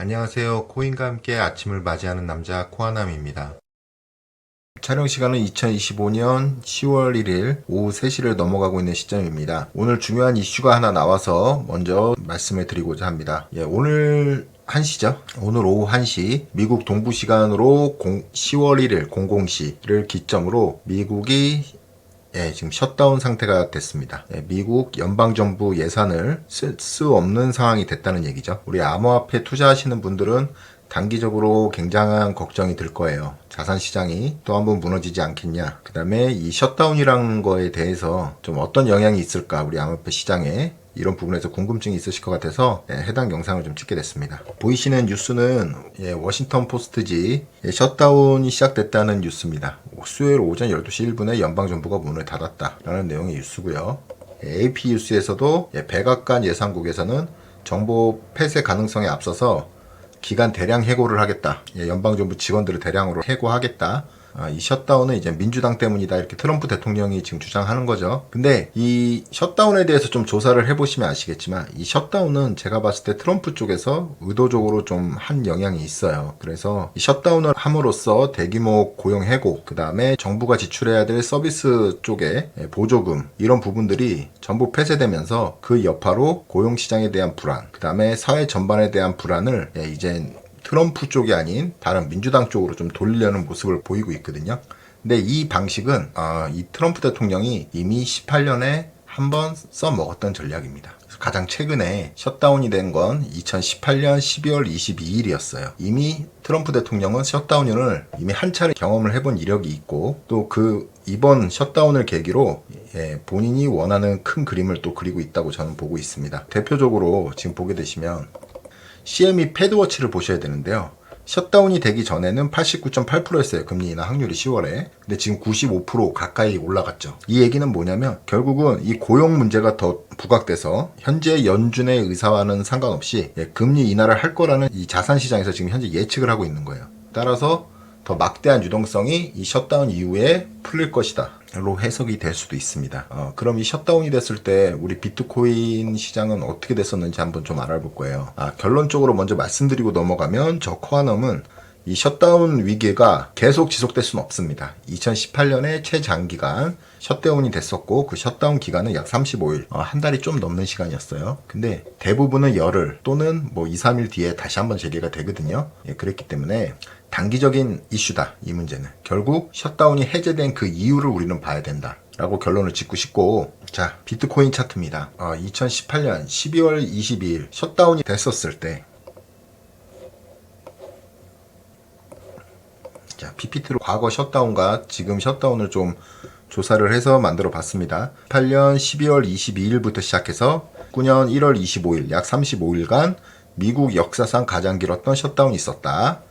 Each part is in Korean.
안녕하세요. 코인과 함께 아침을 맞이하는 남자 코아남입니다. 촬영 시간은 2025년 10월 1일 오후 3시를 넘어가고 있는 시점입니다. 오늘 중요한 이슈가 하나 나와서 먼저 말씀을 드리고자 합니다. 오늘 1시죠. 오늘 오후 1시 미국 동부 시간으로 10월 1일 00시를 기점으로 미국이 지금 셧다운 상태가 됐습니다. 미국 연방정부 예산을 쓸 수 없는 상황이 됐다는 얘기죠. 우리 암호화폐 투자하시는 분들은 단기적으로 굉장한 걱정이 들 거예요. 자산시장이 또 한번 무너지지 않겠냐. 그 다음에 이 셧다운이라는 거에 대해서 좀 어떤 영향이 있을까, 우리 암호화폐 시장에. 이런 부분에서 궁금증이 있으실 것 같아서 해당 영상을 좀 찍게 됐습니다. 보이시는 뉴스는 워싱턴 포스트지 셧다운이 시작됐다는 뉴스입니다. 수요일 오전 12시 1분에 연방정부가 문을 닫았다라는 내용의 뉴스고요. AP 뉴스에서도 백악관 예상국에서는 정보 폐쇄 가능성에 앞서서 기간 대량 해고를 하겠다. 연방정부 직원들을 대량으로 해고하겠다. 이 셧다운은 이제 민주당 때문이다, 이렇게 트럼프 대통령이 지금 주장하는 거죠. 근데 이 셧다운에 대해서 좀 조사를 해보시면 아시겠지만, 이 셧다운은 제가 봤을 때 트럼프 쪽에서 의도적으로 좀 한 영향이 있어요. 그래서 이 셧다운을 함으로써 대규모 고용 해고, 그 다음에 정부가 지출해야 될 서비스 쪽에 보조금, 이런 부분들이 전부 폐쇄되면서 그 여파로 고용시장에 대한 불안, 그 다음에 사회 전반에 대한 불안을 이제 트럼프 쪽이 아닌 다른 민주당 쪽으로 좀 돌리려는 모습을 보이고 있거든요. 근데 이 방식은 이 트럼프 대통령이 이미 18년에 한번 써먹었던 전략입니다. 가장 최근에 셧다운이 된 건 2018년 12월 22일이었어요. 이미 트럼프 대통령은 셧다운을 이미 한 차례 경험을 해본 이력이 있고, 또 이번 셧다운을 계기로 본인이 원하는 큰 그림을 또 그리고 있다고 저는 보고 있습니다. 대표적으로 지금 보게 되시면 CME 패드워치를 보셔야 되는데요. 셧다운이 되기 전에는 89.8%였어요. 금리 인하 확률이 10월에. 근데 지금 95% 가까이 올라갔죠. 이 얘기는 뭐냐면 결국은 이 고용 문제가 더 부각돼서 현재 연준의 의사와는 상관없이 금리 인하를 할 거라는 이 자산시장에서 지금 현재 예측을 하고 있는 거예요. 따라서 더 막대한 유동성이 이 셧다운 이후에 풀릴 것이다 로 해석이 될 수도 있습니다. 그럼 이 셧다운이 됐을 때 우리 비트코인 시장은 어떻게 됐었는지 한번 좀 알아볼 거예요. 결론적으로 먼저 말씀드리고 넘어가면, 저 코아넘은 이 셧다운 위기가 계속 지속될 수는 없습니다. 2018년에 최장기간 셧다운이 됐었고, 그 셧다운 기간은 약 35일, 한 달이 좀 넘는 시간이었어요. 근데 대부분은 열흘 또는 뭐 2, 3일 뒤에 다시 한번 재개가 되거든요. 그랬기 때문에 단기적인 이슈다, 이 문제는. 결국 셧다운이 해제된 그 이유를 우리는 봐야 된다 라고 결론을 짓고 싶고, 자, 비트코인 차트입니다. 2018년 12월 22일 셧다운이 됐었을 때, 자, PPT로 과거 셧다운과 지금 셧다운을 좀 조사를 해서 만들어 봤습니다. 8년 12월 22일부터 시작해서 9년 1월 25일, 약 35일간 미국 역사상 가장 길었던 셧다운이 있었다.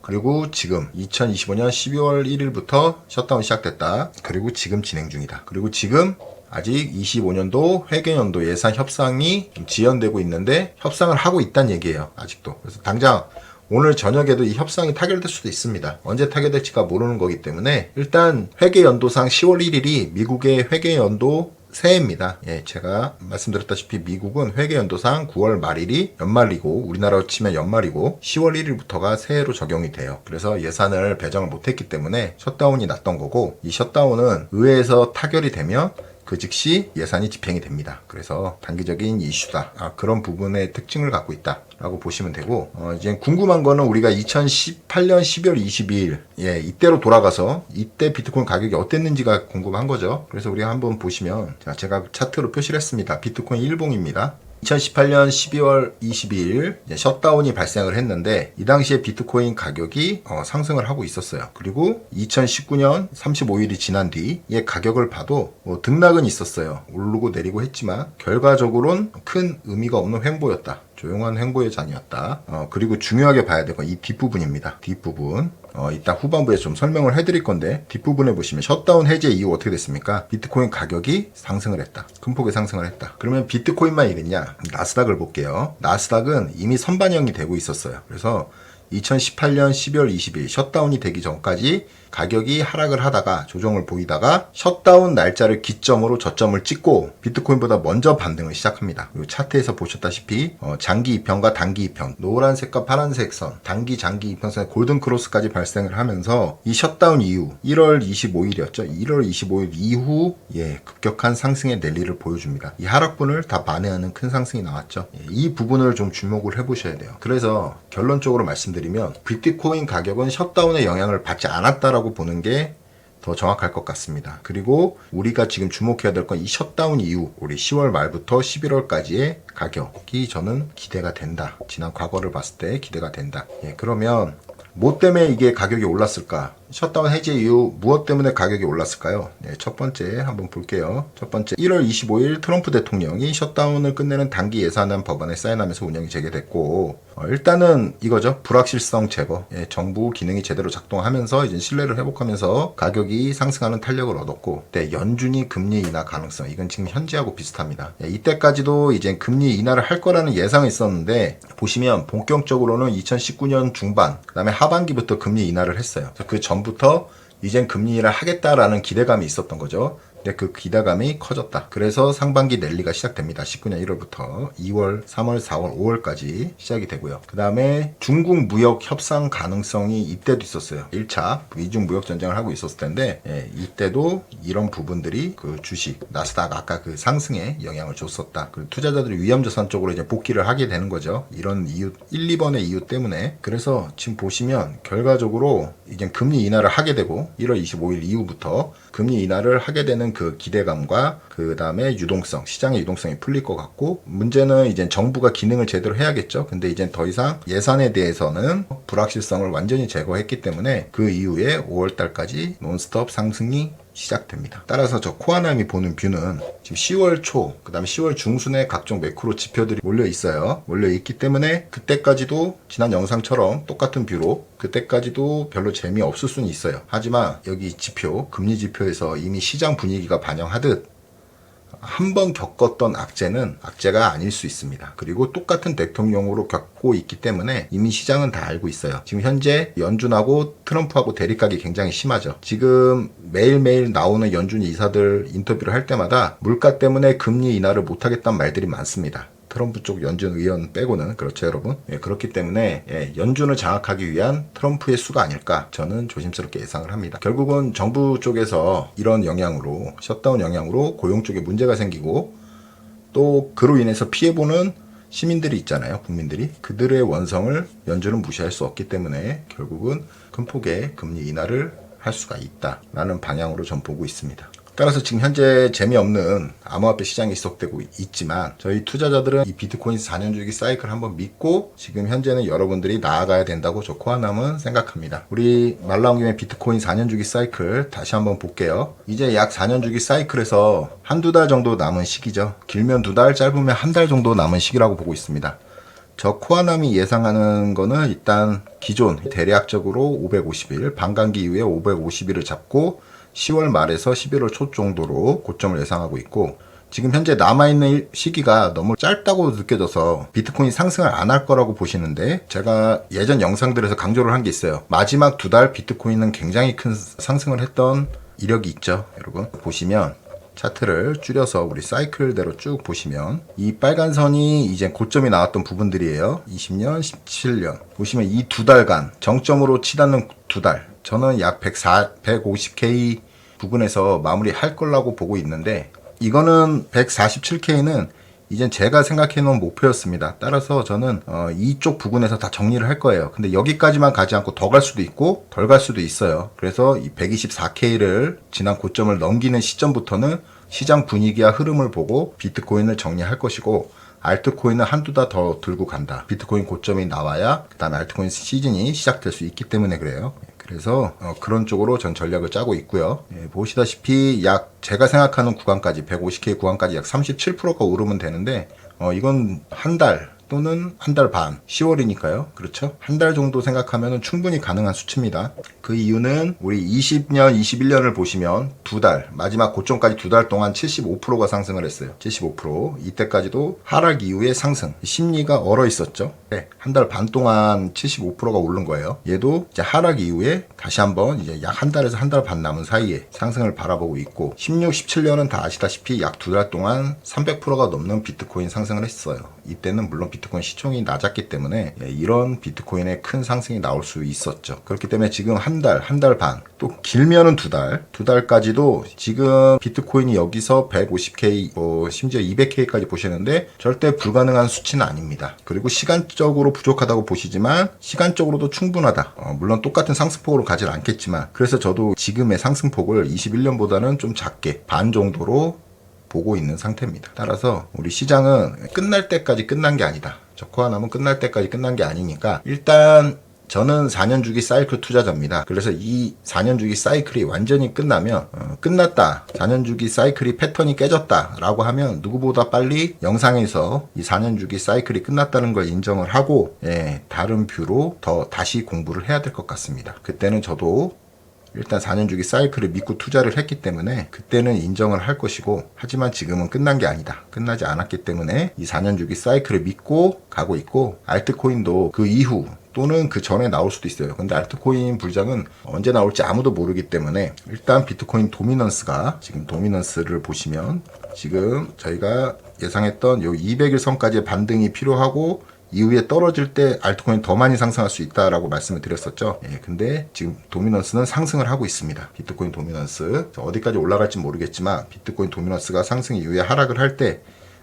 그리고 지금 2025년 12월 1일부터 셧다운이 시작됐다. 그리고 지금 진행 중이다. 그리고 지금 아직 25년도 회계연도 예산 협상이 지연되고 있는데 협상을 하고 있다는 얘기예요. 아직도. 그래서 당장 오늘 저녁에도 이 협상이 타결될 수도 있습니다. 언제 타결될지가 모르는 거기 때문에 일단 회계연도상 10월 1일이 미국의 회계연도 새해입니다. 제가 말씀드렸다시피 미국은 회계연도상 9월 말일이 연말이고, 우리나라로 치면 연말이고 10월 1일부터가 새해로 적용이 돼요. 그래서 예산을 배정을 못했기 때문에 셧다운이 났던 거고, 이 셧다운은 의회에서 타결이 되면 그 즉시 예산이 집행이 됩니다. 그래서 단기적인 이슈다. 그런 부분의 특징을 갖고 있다 라고 보시면 되고, 이제 궁금한 거는 우리가 2018년 12월 22일 이때로 돌아가서 이때 비트코인 가격이 어땠는지가 궁금한 거죠. 그래서 우리가 한번 보시면, 제가 차트로 표시를 했습니다. 비트코인 일봉입니다. 2018년 12월 22일 셧다운이 발생을 했는데, 이 당시에 비트코인 가격이 상승을 하고 있었어요. 그리고 2019년 35일이 지난 뒤의 가격을 봐도 등락은 있었어요. 오르고 내리고 했지만 결과적으로는 큰 의미가 없는 횡보였다. 조용한 횡보의 잔이었다. 그리고 중요하게 봐야 될 건 이 뒷부분입니다. 뒷부분. 이따 후반부에 좀 설명을 해드릴 건데, 뒷부분에 보시면 셧다운 해제 이후 어떻게 됐습니까? 비트코인 가격이 상승을 했다. 큰 폭의 상승을 했다. 그러면 비트코인만 이랬냐? 나스닥을 볼게요. 나스닥은 이미 선반영이 되고 있었어요. 그래서 2018년 12월 20일 셧다운이 되기 전까지 가격이 하락을 하다가 조정을 보이다가 셧다운 날짜를 기점으로 저점을 찍고 비트코인보다 먼저 반등을 시작합니다. 이 차트에서 보셨다시피 장기 이평과 단기 이평, 노란색과 파란색 선, 단기 장기 이평선의 골든 크로스까지 발생을 하면서 이 셧다운 이후 1월 25일이었죠. 1월 25일 이후 급격한 상승의 랠리를 보여줍니다. 이 하락분을 다 만회하는 큰 상승이 나왔죠. 이 부분을 좀 주목을 해보셔야 돼요. 그래서 결론적으로 말씀드리면 비트코인 가격은 셧다운의 영향을 받지 않았다라고 보는 게 더 정확할 것 같습니다. 그리고 우리가 지금 주목해야 될 건 이 셧다운 이후 우리 10월 말부터 11월까지의 가격이 저는 기대가 된다. 지난 과거를 봤을 때 기대가 된다. 그러면 뭐 때문에 이게 가격이 올랐을까? 셧다운 해제 이후 무엇 때문에 가격이 올랐을까요? 첫 번째 한번 볼게요. 첫 번째 1월 25일 트럼프 대통령이 셧다운을 끝내는 단기 예산안 법안에 사인하면서 운영이 재개됐고 일단은 이거죠. 불확실성 제거. 정부 기능이 제대로 작동하면서 이제 신뢰를 회복하면서 가격이 상승하는 탄력을 얻었고 연준이 금리 인하 가능성 이건 지금 현재하고 비슷합니다. 이때까지도 이제 금리 인하를 할 거라는 예상이 있었는데 보시면 본격적으로는 2019년 중반 그다음에 하반기부터 금리 인하를 했어요. 그 전부터 이젠 금리 인하를 하겠다라는 기대감이 있었던 거죠. 근데 그 기대감이 커졌다. 그래서 상반기 랠리가 시작됩니다. 19년 1월부터 2월, 3월, 4월, 5월까지 시작이 되고요. 그 다음에 중국 무역 협상 가능성이 이때도 있었어요. 1차 미중 무역 전쟁을 하고 있었을 텐데 이때도 이런 부분들이 그 주식, 나스닥 아까 그 상승에 영향을 줬었다. 그리고 투자자들이 위험자산 쪽으로 이제 복귀를 하게 되는 거죠. 이런 이유, 1, 2번의 이유 때문에. 그래서 지금 보시면 결과적으로 이제 금리 인하를 하게 되고 1월 25일 이후부터 금리 인하를 하게 되는 그 기대감과 그 다음에 유동성, 시장의 유동성이 풀릴 것 같고 문제는 이제 정부가 기능을 제대로 해야겠죠. 근데 이제 더 이상 예산에 대해서는 불확실성을 완전히 제거했기 때문에 그 이후에 5월달까지 논스톱 상승이 시작됩니다. 따라서 저 코아남이 보는 뷰는 지금 10월 초, 그 다음에 10월 중순에 각종 매크로 지표들이 몰려 있어요. 몰려 있기 때문에 그때까지도 지난 영상처럼 똑같은 뷰로 그때까지도 별로 재미없을 수는 있어요. 하지만 여기 지표, 금리 지표에서 이미 시장 분위기가 반영하듯 한 번 겪었던 악재는 악재가 아닐 수 있습니다. 그리고 똑같은 대통령으로 겪고 있기 때문에 이미 시장은 다 알고 있어요. 지금 현재 연준하고 트럼프하고 대립각이 굉장히 심하죠. 지금 매일매일 나오는 연준 이사들 인터뷰를 할 때마다 물가 때문에 금리 인하를 못하겠다는 말들이 많습니다. 트럼프 쪽 연준 의원 빼고는. 그렇죠, 여러분? 그렇기 때문에 연준을 장악하기 위한 트럼프의 수가 아닐까 저는 조심스럽게 예상을 합니다. 결국은 정부 쪽에서 이런 영향으로 셧다운 영향으로 고용 쪽에 문제가 생기고 또 그로 인해서 피해보는 시민들이 있잖아요. 국민들이. 그들의 원성을 연준은 무시할 수 없기 때문에 결국은 큰 폭의 금리 인하를 할 수가 있다라는 방향으로 전 보고 있습니다. 따라서 지금 현재 재미없는 암호화폐 시장이 지속되고 있지만 저희 투자자들은 이 비트코인 4년 주기 사이클 한번 믿고 지금 현재는 여러분들이 나아가야 된다고 저 코아남은 생각합니다. 우리 말 나온 김에 비트코인 4년 주기 사이클 다시 한번 볼게요. 이제 약 4년 주기 사이클에서 한두 달 정도 남은 시기죠. 길면 2달, 짧으면 한 달 정도 남은 시기라고 보고 있습니다. 저 코아남이 예상하는 거는 일단 기존 대략적으로 550일, 반감기 이후에 550일을 잡고 10월 말에서 11월 초 정도로 고점을 예상하고 있고 지금 현재 남아있는 시기가 너무 짧다고 느껴져서 비트코인이 상승을 안 할 거라고 보시는데 제가 예전 영상들에서 강조를 한 게 있어요. 마지막 2달 비트코인은 굉장히 큰 상승을 했던 이력이 있죠. 여러분 보시면 차트를 줄여서 우리 사이클대로 쭉 보시면 이 빨간 선이 이제 고점이 나왔던 부분들이에요. 20년, 17년 보시면 이 2달간 정점으로 치닫는 2달 저는 약 150K 부근에서 마무리할 거라고 보고 있는데 이거는 147K는 이젠 제가 생각해 놓은 목표였습니다. 따라서 저는 이쪽 부근에서 다 정리를 할 거예요. 근데 여기까지만 가지 않고 더 갈 수도 있고 덜 갈 수도 있어요. 그래서 이 124K를 지난 고점을 넘기는 시점부터는 시장 분위기와 흐름을 보고 비트코인을 정리할 것이고 알트코인은 한두 달 더 들고 간다. 비트코인 고점이 나와야 그 다음에 알트코인 시즌이 시작될 수 있기 때문에 그래요. 그래서 그런 쪽으로 전 전략을 짜고 있고요. 보시다시피 약 제가 생각하는 구간까지 150K 구간까지 약 37%가 오르면 되는데 이건 한 달 또는 한 달 반, 10월이니까요. 그렇죠? 한 달 정도 생각하면 충분히 가능한 수치입니다. 그 이유는 우리 20년, 21년을 보시면 두 달, 마지막 고점까지 두 달 동안 75%가 상승을 했어요. 75%. 이때까지도 하락 이후에 상승. 심리가 얼어 있었죠. 네, 한 달 반 동안 75%가 오른 거예요. 얘도 이제 하락 이후에 다시 한번 이제 약 한 달에서 한 달 반 남은 사이에 상승을 바라보고 있고 16, 17년은 다 아시다시피 약 두 달 동안 300%가 넘는 비트코인 상승을 했어요. 이때는 물론 비트코인 시총이 낮았기 때문에 이런 비트코인의 큰 상승이 나올 수 있었죠. 그렇기 때문에 지금 한 달 반, 또 길면은 두 달까지도 지금 비트코인이 여기서 150K, 심지어 200K까지 보시는데 절대 불가능한 수치는 아닙니다. 그리고 시간적으로 부족하다고 보시지만 시간적으로도 충분하다. 물론 똑같은 상승폭으로 가진 않겠지만 그래서 저도 지금의 상승폭을 21년보다는 좀 작게 반 정도로 보고 있는 상태입니다. 따라서 우리 시장은 끝날 때까지 끝난 게 아니다. 저 코아남은 끝날 때까지 끝난 게 아니니까 일단 저는 4년 주기 사이클 투자자입니다. 그래서 이 4년 주기 사이클이 완전히 끝나면 끝났다. 4년 주기 사이클이 패턴이 깨졌다 라고 하면 누구보다 빨리 영상에서 이 4년 주기 사이클이 끝났다는 걸 인정을 하고 다른 뷰로 더 다시 공부를 해야 될 것 같습니다. 그때는 저도 일단 4년 주기 사이클을 믿고 투자를 했기 때문에 그때는 인정을 할 것이고 하지만 지금은 끝난 게 아니다. 끝나지 않았기 때문에 이 4년 주기 사이클을 믿고 가고 있고 알트코인도 그 이후 또는 그 전에 나올 수도 있어요. 근데 알트코인 불장은 언제 나올지 아무도 모르기 때문에 일단 비트코인 도미넌스가 지금 도미넌스를 보시면 지금 저희가 예상했던 요 200일 선까지의 반등이 필요하고 이후에 떨어질 때 알트코인 더 많이 상승할 수 있다라고 말씀을 드렸었죠. 근데 지금 도미넌스는 상승을 하고 있습니다. 비트코인 도미넌스 어디까지 올라갈지 모르겠지만 비트코인 도미넌스가 상승 이후에 하락을 할 때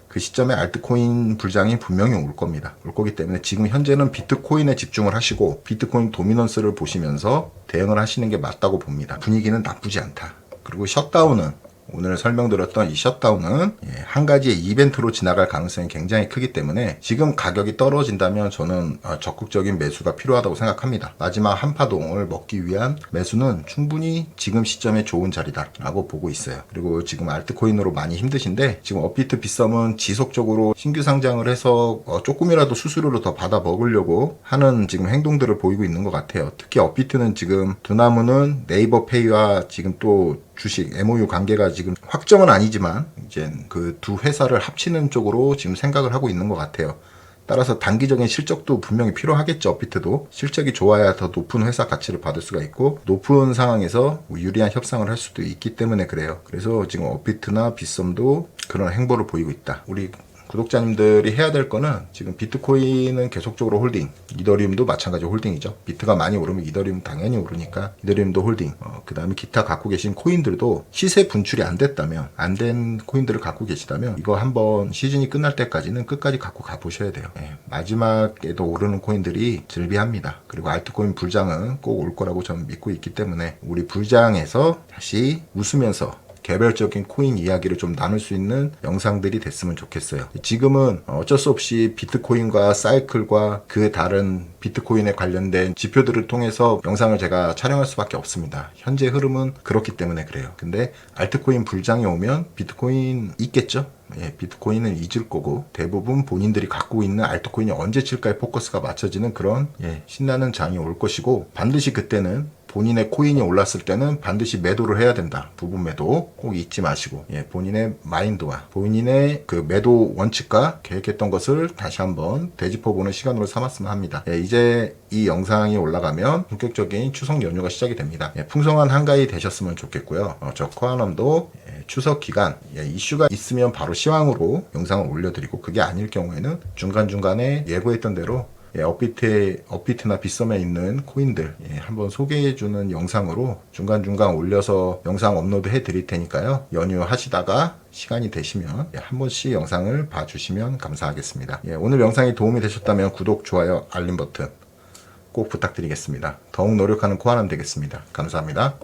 그 시점에 알트코인 불장이 분명히 올 겁니다. 올 거기 때문에 지금 현재는 비트코인에 집중을 하시고 비트코인 도미넌스를 보시면서 대응을 하시는 게 맞다고 봅니다. 분위기는 나쁘지 않다. 그리고 셧다운은 오늘 설명드렸던 이 셧다운은 한 가지의 이벤트로 지나갈 가능성이 굉장히 크기 때문에 지금 가격이 떨어진다면 저는 적극적인 매수가 필요하다고 생각합니다. 마지막 한파동을 먹기 위한 매수는 충분히 지금 시점에 좋은 자리다라고 보고 있어요. 그리고 지금 알트코인으로 많이 힘드신데 지금 업비트 빗썸은 지속적으로 신규 상장을 해서 조금이라도 수수료를 더 받아 먹으려고 하는 지금 행동들을 보이고 있는 것 같아요. 특히 업비트는 지금 두나무는 네이버 페이와 지금 또 주식 MOU 관계가 지금 확정은 아니지만 이제 그 두 회사를 합치는 쪽으로 지금 생각을 하고 있는 것 같아요. 따라서 단기적인 실적도 분명히 필요하겠죠. 업비트도 실적이 좋아야 더 높은 회사 가치를 받을 수가 있고 높은 상황에서 유리한 협상을 할 수도 있기 때문에 그래요. 그래서 지금 업비트나 빗썸도 그런 행보를 보이고 있다. 우리 구독자님들이 해야 될 거는 지금 비트코인은 계속적으로 홀딩, 이더리움도 마찬가지 홀딩이죠. 비트가 많이 오르면 이더리움 당연히 오르니까 이더리움도 홀딩. 그 다음에 기타 갖고 계신 코인들도 시세 분출이 안 됐다면, 안 된 코인들을 갖고 계시다면 이거 한번 시즌이 끝날 때까지는 끝까지 갖고 가보셔야 돼요. 마지막에도 오르는 코인들이 즐비합니다. 그리고 알트코인 불장은 꼭 올 거라고 저는 믿고 있기 때문에 우리 불장에서 다시 웃으면서 개별적인 코인 이야기를 좀 나눌 수 있는 영상들이 됐으면 좋겠어요. 지금은 어쩔 수 없이 비트코인과 사이클과 그 다른 비트코인에 관련된 지표들을 통해서 영상을 제가 촬영할 수밖에 없습니다. 현재 흐름은 그렇기 때문에 그래요. 근데 알트코인 불장이 오면 비트코인 있겠죠? 비트코인은 잊을 거고 대부분 본인들이 갖고 있는 알트코인이 언제 칠까에 포커스가 맞춰지는 그런 신나는 장이 올 것이고 반드시 그때는 본인의 코인이 올랐을 때는 반드시 매도를 해야 된다. 부분 매도 꼭 잊지 마시고 본인의 마인드와 본인의 그 매도 원칙과 계획했던 것을 다시 한번 되짚어보는 시간으로 삼았으면 합니다. 이제 이 영상이 올라가면 본격적인 추석 연휴가 시작이 됩니다. 풍성한 한가위 되셨으면 좋겠고요. 저 코아남도 추석 기간 이슈가 있으면 바로 시황으로 영상을 올려드리고 그게 아닐 경우에는 중간중간에 예고했던 대로 업비트나 빗썸에 있는 코인들 한번 소개해주는 영상으로 중간중간 올려서 영상 업로드 해드릴 테니까요. 연휴 하시다가 시간이 되시면 한 번씩 영상을 봐주시면 감사하겠습니다. 오늘 영상이 도움이 되셨다면 구독, 좋아요, 알림 버튼 꼭 부탁드리겠습니다. 더욱 노력하는 코아남 되겠습니다. 감사합니다.